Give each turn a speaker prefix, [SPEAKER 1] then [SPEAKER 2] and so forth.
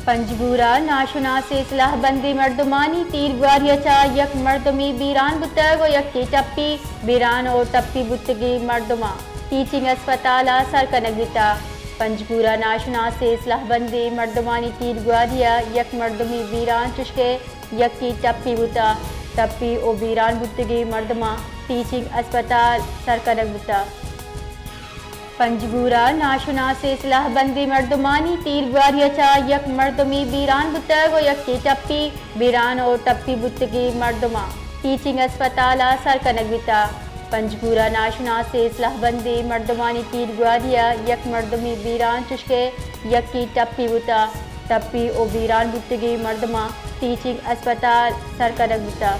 [SPEAKER 1] पंजगूरा नाशुना से इस्लाह बंदी मर्दमानी तीर ग्वारियाचा यक मर्दमी बीरान बुतग यक की टप्पी बीरान और टप्पी बुतगी मर्दमा टीचिंग अस्पताल सरकनगविता पंजगूरा नाशुना से इस्लाह बंदी मर्दमानी तीर ग्वारिया यक मर्दमी बीरान चुशके यक की टप्पी बुता टप्पी और बीरान बुतगी मर्दमा टीचिंग अस्पताल सरकनगविता पंजगूरा नाशुना से इस्लाह बंदी मर्दमानी तीर ग्वारियाचा यक मर्दमी बीरान बुतग यक की टप्पी बीरान और टप्पी बुतगी मर्दमा टीचिंग अस्पताल सरकनगविता पंजगूरा नाशुना से इस्लाह बंदी मर्दमानी तीर ग्वारिया यक मर्दमी बीरान चुशके यक की टप्पी बुता टप्पी और बीरान बुतगी मर्दमा टीचिंग अस्पताल सरकनगविता।